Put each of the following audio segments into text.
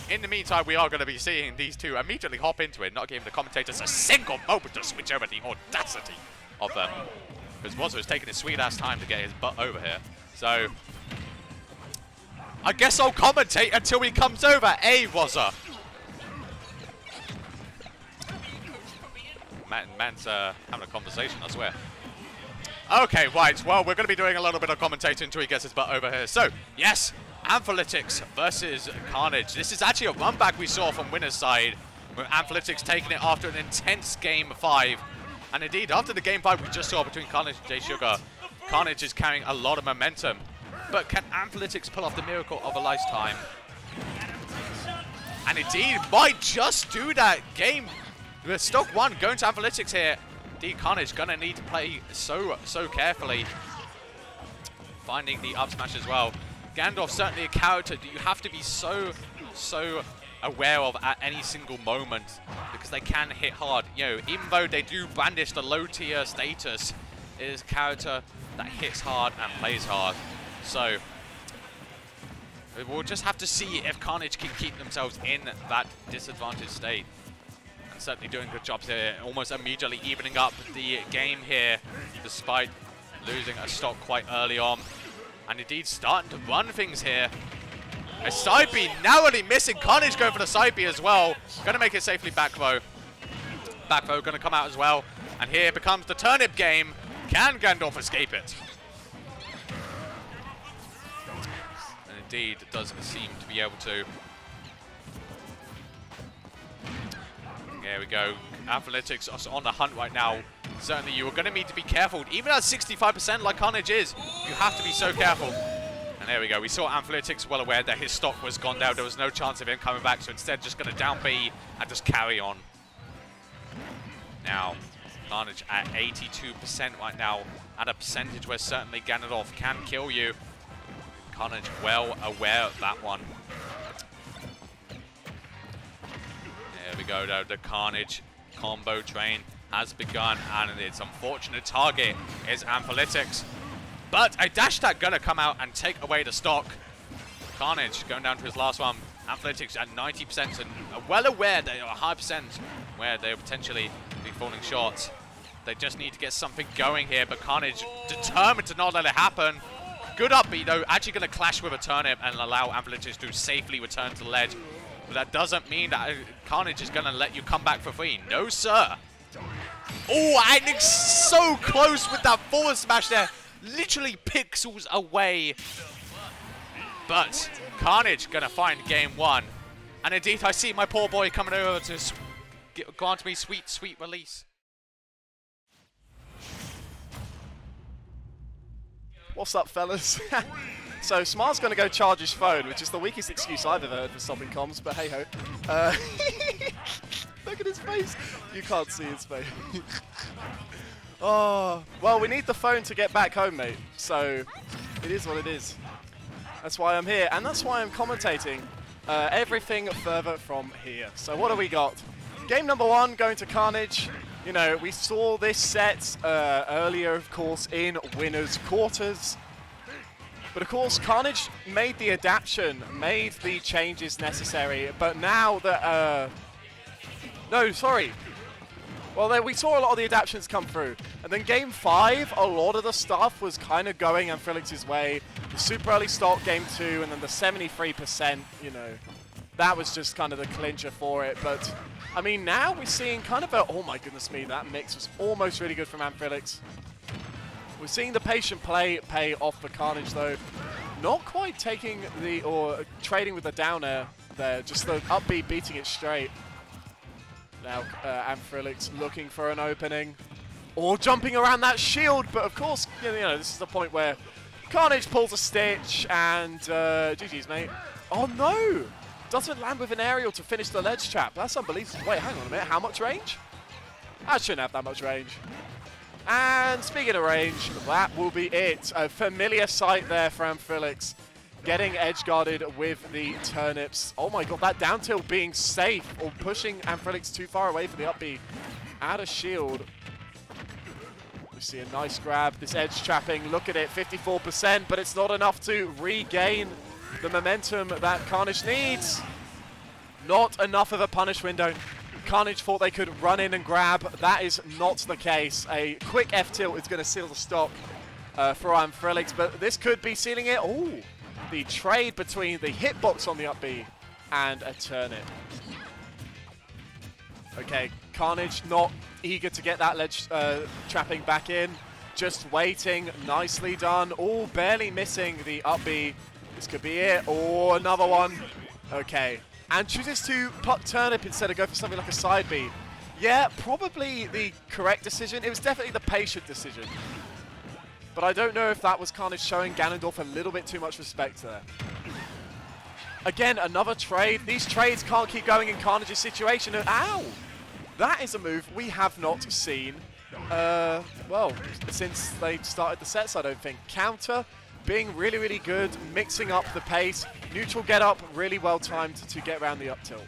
In the meantime, we are going to be seeing these two immediately hop into it, not giving the commentators a single moment to switch over. The audacity of them. Because Rozza is taking his sweet-ass time to get his butt over here. So, I guess I'll commentate until he comes over, Rozza? Man's having a conversation, I swear. Okay, right. Well, we're going to be doing a little bit of commentating until he gets his butt over here. So, yes, Athrithalix versus Khanage. This is actually a run back we saw from winner's side, with Athrithalix taking it after an intense game 5. And indeed, after the game 5 we just saw between Khanage and J-Sugar, Khanage is carrying a lot of momentum. But can Athrithalix pull off the miracle of a lifetime? And indeed, might just do that. Game with stock 1 going to Athrithalix here. Indeed, Khanage gonna need to play so carefully. Finding the up smash as well. Ganondorf certainly a character that you have to be so aware of at any single moment, because they can hit hard. You know, even though they do brandish the low tier status, it is a character that hits hard and plays hard. So we'll just have to see if Khanage can keep themselves in that disadvantaged state. And certainly doing good jobs here, almost immediately evening up the game here, despite losing a stock quite early on. And indeed starting to run things here. A side B narrowly missing. Khanage going for the side B as well. Gonna make it safely back though. Back throw gonna come out as well. And here becomes the turnip game. Can Ganondorf escape it? And indeed doesn't seem to be able to. There we go. Athrithalix are on the hunt right now. Certainly you are going to need to be careful. Even at 65% like Khanage is, you have to be so careful. And there we go. We saw Athrithalix well aware that his stock was gone down. There was no chance of him coming back. So instead just going to down B and just carry on. Now, Khanage at 82% right now. At a percentage where certainly Ganondorf can kill you. Khanage well aware of that one. There we go, though. The Khanage combo train has begun, and its unfortunate target is Athrithalix. But a dash tag gonna come out and take away the stock. Khanage going down to his last one. Athrithalix at 90%, and well aware they are a high percent where they'll potentially be falling short. They just need to get something going here, but Khanage determined to not let it happen. Good up B though, actually gonna clash with a turnip and allow Athrithalix to safely return to the ledge. But that doesn't mean that Khanage is gonna let you come back for free. No, sir. Oh, and it's so close with that forward smash there. Literally pixels away. But Khanage gonna find game 1. And indeed, I see my poor boy coming over to grant me sweet, sweet release. What's up, fellas? So Sma's going to go charge his phone, which is the weakest excuse I've ever heard for stopping comms, but hey ho. Look at his face. You can't see his face. Oh, well, we need the phone to get back home, mate. So it is what it is. That's why I'm here, and that's why I'm commentating everything further from here. So what do we got? Game number 1 going to Khanage. You know, we saw this set earlier, of course, in winners' quarters. But of course, Khanage made the adaptation, made the changes necessary. But now that, no, sorry. Well, we saw a lot of the adaptations come through. And then game 5, a lot of the stuff was kind of going Athrithalix's way. The super early stock game 2, and then the 73%, you know, that was just kind of the clincher for it. But, I mean, now we're seeing kind of a, oh my goodness me, that mix was almost really good from Athrithalix. We're seeing the patient play pay off for Khanage, though. Not quite taking the, or trading with the down air there, just the up B beating it straight. Now Athrithalix looking for an opening, or jumping around that shield, but of course, you know, this is the point where Khanage pulls a Stitch, and GG's, mate. Oh no! Doesn't land with an aerial to finish the ledge trap. That's unbelievable. Wait, hang on a minute, how much range? I shouldn't have that much range. And speaking of range, that will be it. A familiar sight there for Athrithalix. Getting edge-guarded with the turnips. Oh my god, that down tilt being safe, or pushing Athrithalix too far away for the up B. Add a shield. We see a nice grab. This edge trapping, look at it, 54%, but it's not enough to regain the momentum that Khanage needs. Not enough of a punish window. Khanage thought they could run in and grab. That is not the case. A quick F-tilt is going to seal the stock for Athrithalix, but this could be sealing it. Oh, the trade between the hitbox on the up B and a turnip. Okay, Khanage not eager to get that ledge trapping back in. Just waiting. Nicely done. Oh, barely missing the up B. This could be it. Oh, another one. Okay. And chooses to pluck turnip instead of go for something like a side B. Yeah, probably the correct decision. It was definitely the patient decision. But I don't know if that was Khanage showing Ganondorf a little bit too much respect there. Again, another trade. These trades can't keep going in Khanage's situation. Ow! That is a move we have not seen, well, since they started the sets, I don't think. Counter, being really, really good, mixing up the pace. Neutral get up, really well timed to get around the up tilt.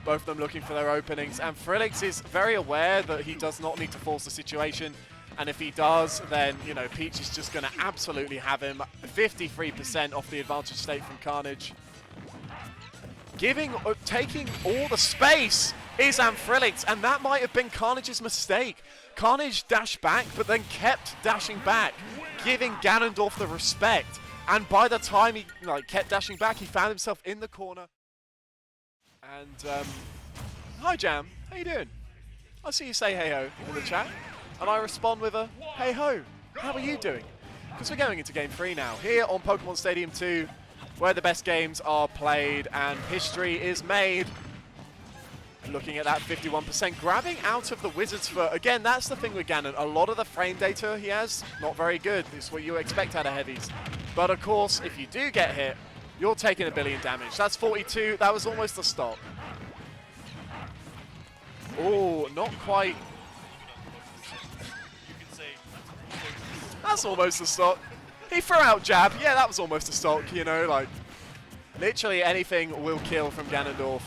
Both of them looking for their openings. And Athrithalix is very aware that he does not need to force the situation. And if he does, then, you know, Peach is just going to absolutely have him. 53% off the advantage state from Khanage. Taking all the space is Athrithalix, and that might have been Khanage's mistake. Khanage dashed back, but then kept dashing back, giving Ganondorf the respect. And by the time he kept dashing back, he found himself in the corner. And, hi Jam, how you doing? I see you say hey-ho in the chat, and I respond with a hey-ho, how are you doing? Because we're going into Game 3 now, here on Pokemon Stadium 2, where the best games are played and history is made. Looking at that 51%, grabbing out of the Wizard's Foot. Again, that's the thing with Ganon. A lot of the frame data he has, not very good. It's what you expect out of heavies. But of course, if you do get hit, you're taking 1 billion damage. That's 42. That was almost a stop. Oh, not quite. That's almost a stop. He threw out jab. Yeah, that was almost a stock, you know, like, literally anything will kill from Ganondorf.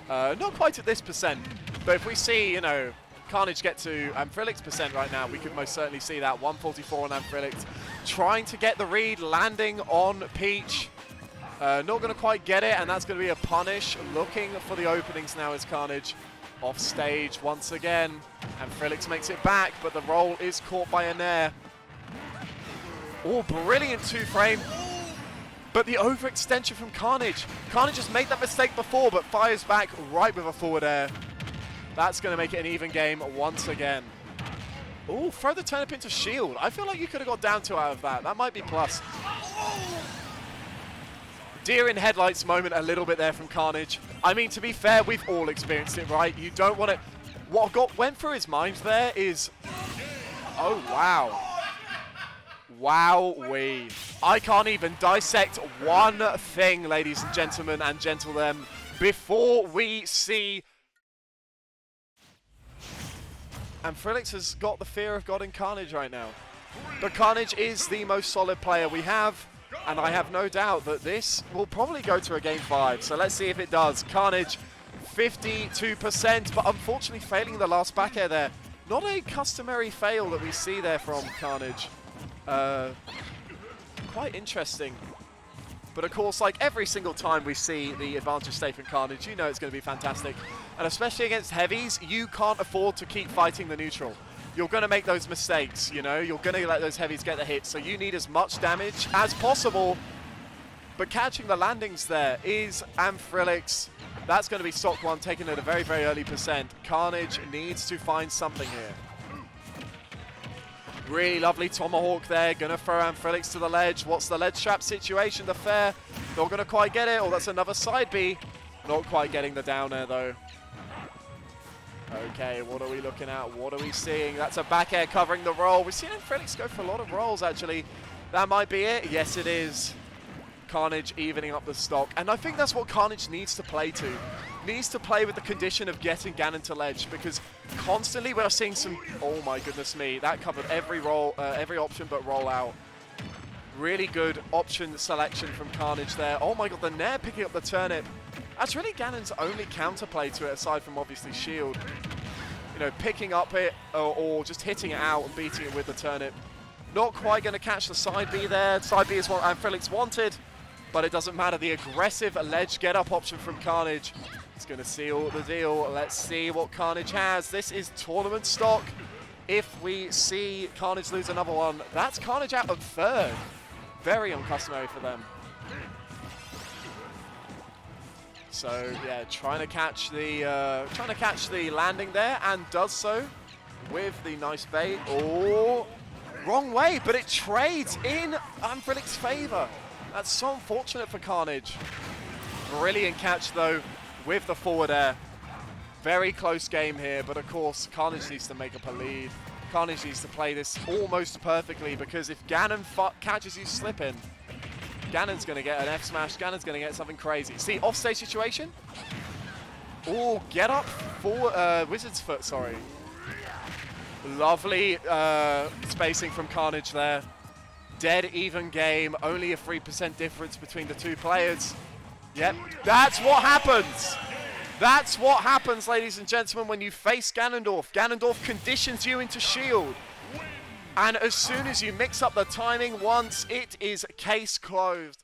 Not quite at this percent, but if we see, you know, Khanage get to Athrithalix percent right now, we could most certainly see that. 144 on Athrithalix. Trying to get the read, landing on Peach. Not going to quite get it, and that's going to be a punish. Looking for the openings now is Khanage. Off stage once again. Athrithalix makes it back, but the roll is caught by a Nair. Oh, brilliant 2-frame. But the overextension from Khanage. Khanage has made that mistake before, but fires back right with a forward air. That's going to make it an even game once again. Oh, throw the turnip into shield. I feel like you could have got down 2 out of that. That might be plus. Deer in headlights moment a little bit there from Khanage. I mean, to be fair, we've all experienced it, right? You don't want to... What went through his mind there is... Oh, wow. Wowee. I can't even dissect one thing, ladies and gentlemen and gentlemen, before we see... Athrithalix has got the fear of God in Khanage right now. But Khanage is the most solid player we have, and I have no doubt that this will probably go to a Game 5. So let's see if it does. Khanage, 52%, but unfortunately failing the last back air there. Not a customary fail that we see there from Khanage. Quite interesting. But of course, like every single time we see the advantage state from Khanage, you know it's going to be fantastic. And especially against heavies, you can't afford to keep fighting the neutral. You're going to make those mistakes, you know? You're going to let those heavies get the hit, so you need as much damage as possible. But catching the landings there is Athrithalix. That's going to be stock 1, taken at a very, very early percent. Khanage needs to find something here. Really lovely tomahawk there. Going to throw Athrithalix to the ledge. What's the ledge trap situation? The fair. Not going to quite get it. Oh, that's another side B. Not quite getting the down air, though. Okay, what are we looking at? What are we seeing? That's a back air covering the roll. We've seen Athrithalix go for a lot of rolls, actually. That might be it. Yes, it is. Khanage evening up the stock. And I think that's what Khanage needs to play to. Needs to play with the condition of getting Ganon to ledge, because constantly we're seeing some... Oh my goodness me. That covered every roll, every option but roll out. Really good option selection from Khanage there. Oh my god, the Nair picking up the turnip. That's really Ganon's only counterplay to it, aside from obviously shield. You know, picking up it or just hitting it out and beating it with the turnip. Not quite going to catch the side B there. Side B is what Athrithalix wanted. but it doesn't matter. The aggressive ledge get-up option from Khanage is going to seal the deal. Let's see what Khanage has. This is tournament stock. If we see Khanage lose another one, that's Khanage out of third. Very uncustomary for them. So yeah, trying to catch the landing there, and does so with the nice bait. Oh, wrong way, but it trades in Athrithalix's favor. That's so unfortunate for Khanage. Brilliant catch though with the forward air. Very close game here, but of course Khanage needs to make up a lead. Khanage needs to play this almost perfectly, because if Ganon catches you slipping, Ganon's going to get an F smash. Ganon's going to get something crazy. See, offstage situation. Oh, get up for Wizard's Foot, sorry. Lovely spacing from Khanage there. Dead even game. Only a 3% difference between the two players. Yep, that's what happens. That's what happens, ladies and gentlemen, when you face Ganondorf. Ganondorf conditions you into shield. And as soon as you mix up the timing once, it is case closed.